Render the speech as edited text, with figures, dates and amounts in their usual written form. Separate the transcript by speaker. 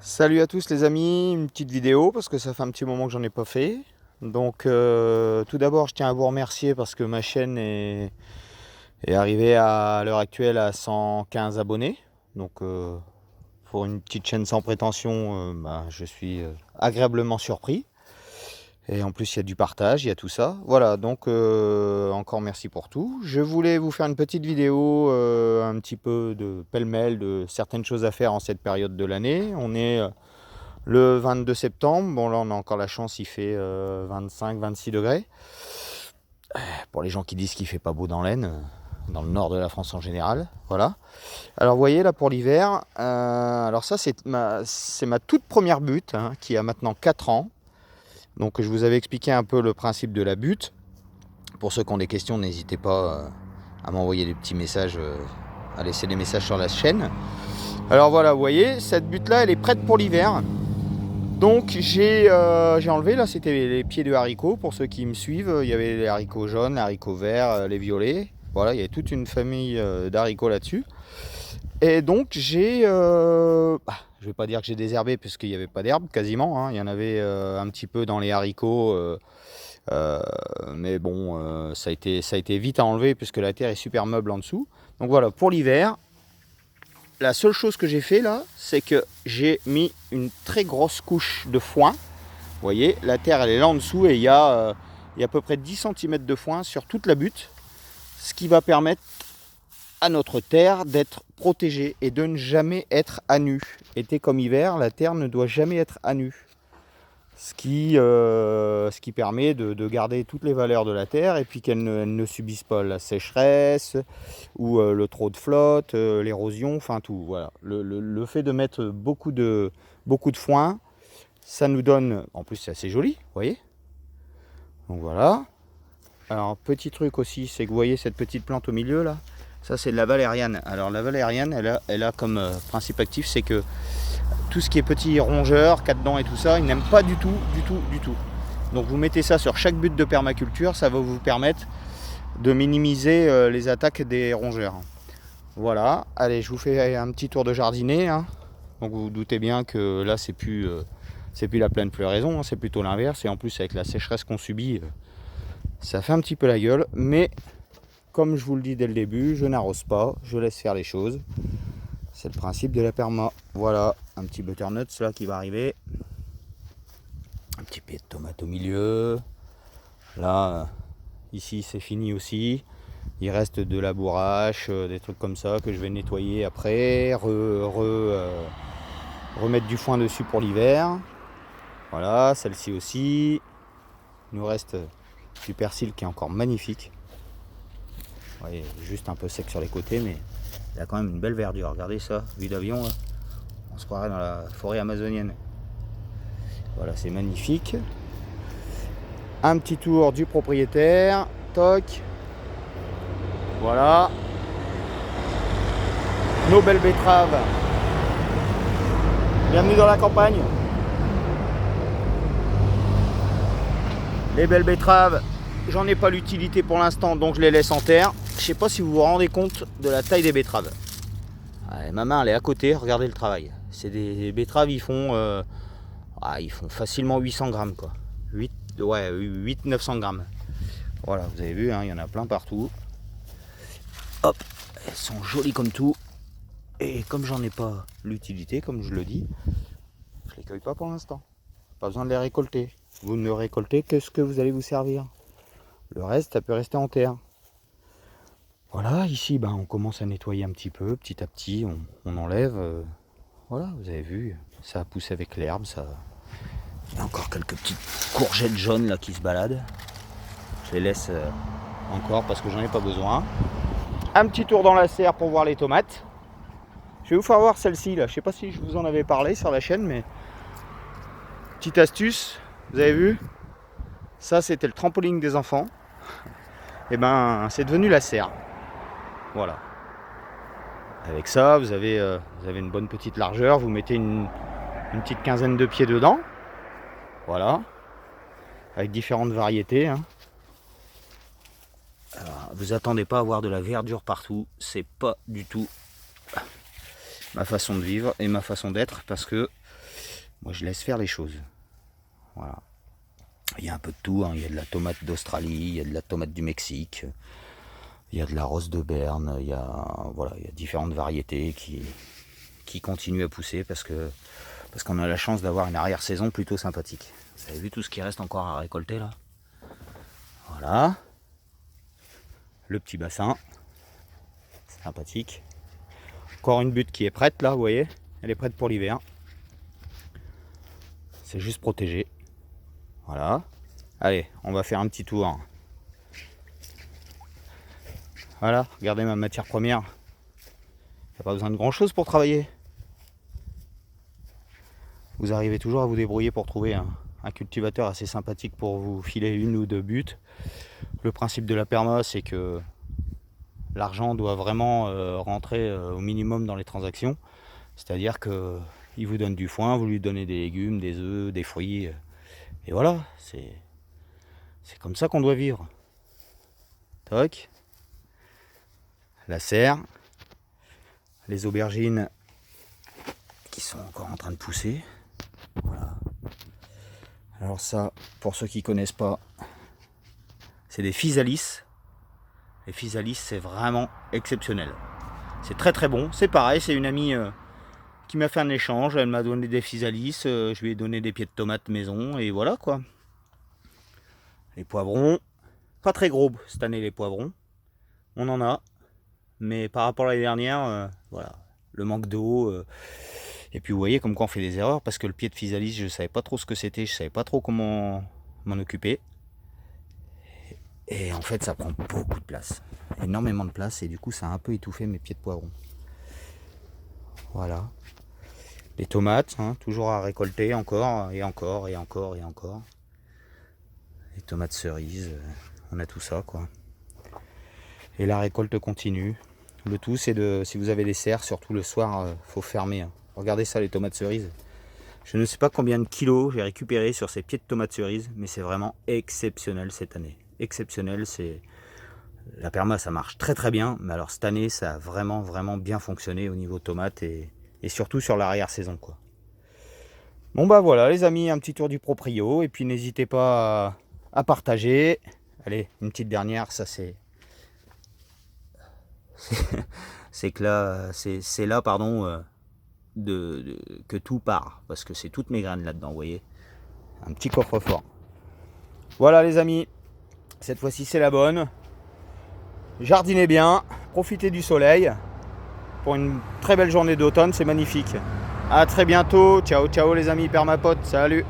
Speaker 1: Salut à tous les amis, une petite vidéo parce que ça fait un petit moment que j'en ai pas fait. Donc tout d'abord je tiens à vous remercier parce que ma chaîne est arrivée à l'heure actuelle à 115 abonnés. Donc pour une petite chaîne sans prétention, je suis agréablement surpris. Et en plus il y a du partage, il y a tout ça. Voilà, donc encore merci pour tout. Je voulais vous faire une petite vidéo un petit peu de pêle-mêle de certaines choses à faire en cette période de l'année. On est le 22 septembre, bon là on a encore la chance, il fait 25-26 degrés. Pour les gens qui disent qu'il fait pas beau dans l'Aisne, dans le nord de la France en général, voilà. Alors vous voyez là pour l'hiver, alors ça c'est ma toute première butte, hein, qui a maintenant 4 ans. Donc je vous avais expliqué un peu le principe de la butte. Pour ceux qui ont des questions, n'hésitez pas à m'envoyer des petits messages, à laisser des messages sur la chaîne. Alors voilà, vous voyez, cette butte là elle est prête pour l'hiver. Donc j'ai enlevé, là c'était les pieds de haricots, pour ceux qui me suivent, il y avait les haricots jaunes, les haricots verts, les violets, voilà, il y avait toute une famille d'haricots là-dessus. Et donc je vais pas dire que j'ai désherbé puisqu'il n'y avait pas d'herbe quasiment, hein. Il y en avait un petit peu dans les haricots, mais bon, ça a été vite à enlever puisque la terre est super meuble en dessous. Donc voilà, pour l'hiver, la seule chose que j'ai fait là, c'est que j'ai mis une très grosse couche de foin. Vous voyez, la terre elle est là en dessous et il y a à peu près 10 cm de foin sur toute la butte, ce qui va permettre à notre terre d'être protégée et de ne jamais être à nu. Été comme hiver, la terre ne doit jamais être à nu. Ce qui permet de garder toutes les valeurs de la terre et puis qu'elle ne subisse pas la sécheresse ou le trop de flotte, l'érosion, enfin tout. Voilà. Le fait de mettre beaucoup de foin, ça nous donne, en plus c'est assez joli, vous voyez. Donc voilà. Alors petit truc aussi, c'est que vous voyez cette petite plante au milieu là, ça c'est de la valériane. Alors la valériane, elle a comme principe actif, c'est que tout ce qui est petits rongeurs, quatre-dents et tout ça, ils n'aiment pas du tout, du tout, du tout. Donc vous mettez ça sur chaque butte de permaculture, ça va vous permettre de minimiser les attaques des rongeurs. Voilà, allez, je vous fais un petit tour de jardinet, hein. Donc vous vous doutez bien que là c'est plus la pleine floraison, hein, c'est plutôt l'inverse. Et en plus avec la sécheresse qu'on subit, ça fait un petit peu la gueule. Mais comme je vous le dis dès le début, je n'arrose pas, je laisse faire les choses. C'est le principe de la perma. Voilà, un petit butternut là qui va arriver. Un petit pied de tomate au milieu. Là, ici c'est fini aussi. Il reste de la bourrache, des trucs comme ça que je vais nettoyer après. Remettre du foin dessus pour l'hiver. Voilà, celle-ci aussi. Il nous reste du persil qui est encore magnifique. Vous voyez, juste un peu sec sur les côtés, mais il a quand même une belle verdure. Regardez ça, vue d'avion, on se croirait dans la forêt amazonienne. Voilà, c'est magnifique. Un petit tour du propriétaire. Toc. Voilà. Nos belles betteraves. Bienvenue dans la campagne. Les belles betteraves, j'en ai pas l'utilité pour l'instant, donc je les laisse en terre. Je sais pas si vous vous rendez compte de la taille des betteraves. Allez, ma main elle est à côté, regardez le travail. C'est des betteraves, ils font facilement 800 grammes quoi. 800-900 grammes. Voilà, vous avez vu, hein, il y en a plein partout. Hop, elles sont jolies comme tout. Et comme j'en ai pas l'utilité, comme je le dis, je les cueille pas pour l'instant. Pas besoin de les récolter. Vous ne récoltez que ce que vous allez vous servir. Le reste, ça peut rester en terre. Voilà, ici, on commence à nettoyer un petit peu, petit à petit, on enlève. Voilà, vous avez vu, ça a poussé avec l'herbe. Il y a encore quelques petites courgettes jaunes là qui se baladent. Je les laisse encore parce que j'en ai pas besoin. Un petit tour dans la serre pour voir les tomates. Je vais vous faire voir celle-ci là. Je sais pas si je vous en avais parlé sur la chaîne, mais petite astuce, vous avez vu, ça c'était le trampoline des enfants. Et c'est devenu la serre. Voilà. Avec ça, vous avez une bonne petite largeur. Vous mettez une petite quinzaine de pieds dedans. Voilà. Avec différentes variétés, hein. Alors, vous attendez pas à avoir de la verdure partout. C'est pas du tout ma façon de vivre et ma façon d'être, parce que Moi je laisse faire les choses. Voilà. Il y a un peu de tout, hein. Il y a de la tomate d'Australie, il y a de la tomate du Mexique, il y a de la rose de Berne, il y a différentes variétés qui continuent à pousser parce qu'on a la chance d'avoir une arrière-saison plutôt sympathique. Vous avez vu tout ce qui reste encore à récolter là? Voilà. Le petit bassin. Sympathique. Encore une butte qui est prête là, vous voyez? Elle est prête pour l'hiver. C'est juste protégé. Voilà. Allez, on va faire un petit tour. Voilà, regardez ma matière première. Il n'y a pas besoin de grand chose pour travailler. Vous arrivez toujours à vous débrouiller pour trouver un cultivateur assez sympathique pour vous filer une ou deux buttes. Le principe de la perma, c'est que l'argent doit vraiment rentrer au minimum dans les transactions. C'est-à-dire qu'il vous donne du foin, vous lui donnez des légumes, des œufs, des fruits. Et voilà, c'est comme ça qu'on doit vivre. Toc. La serre. Les aubergines qui sont encore en train de pousser. Voilà. Alors ça, pour ceux qui ne connaissent pas, c'est des physalis. Les physalis, c'est vraiment exceptionnel. C'est très très bon. C'est pareil, c'est une amie qui m'a fait un échange. Elle m'a donné des physalis. Je lui ai donné des pieds de tomates maison. Et voilà quoi. Les poivrons, pas très gros cette année les poivrons. On en a. Mais par rapport à l'année dernière, voilà. Le manque d'eau. Et puis vous voyez comme quoi on fait des erreurs. Parce que le pied de physalis, je ne savais pas trop ce que c'était. Je ne savais pas trop comment m'en occuper. Et en fait, ça prend beaucoup de place. Énormément de place. Et du coup, ça a un peu étouffé mes pieds de poivron. Voilà. Les tomates, hein, toujours à récolter encore et encore et encore et encore. Les tomates cerises, on a tout ça, quoi. Et la récolte continue. Le tout, c'est si vous avez des serres, surtout le soir, faut fermer. Hein. Regardez ça, les tomates cerises. Je ne sais pas combien de kilos j'ai récupéré sur ces pieds de tomates cerises, mais c'est vraiment exceptionnel cette année. Exceptionnel, c'est la perma, ça marche très très bien, mais alors cette année, ça a vraiment vraiment bien fonctionné au niveau tomates et surtout sur l'arrière-saison, quoi. Bon bah voilà les amis, un petit tour du proprio, et puis n'hésitez pas à partager. Allez, une petite dernière, ça c'est que là, c'est là, pardon, que tout part, parce que c'est toutes mes graines là-dedans, vous voyez. Un petit coffre-fort. Voilà les amis, cette fois-ci c'est la bonne. Jardinez bien, profitez du soleil pour une très belle journée d'automne, c'est magnifique. A très bientôt, ciao ciao les amis permapotes, salut.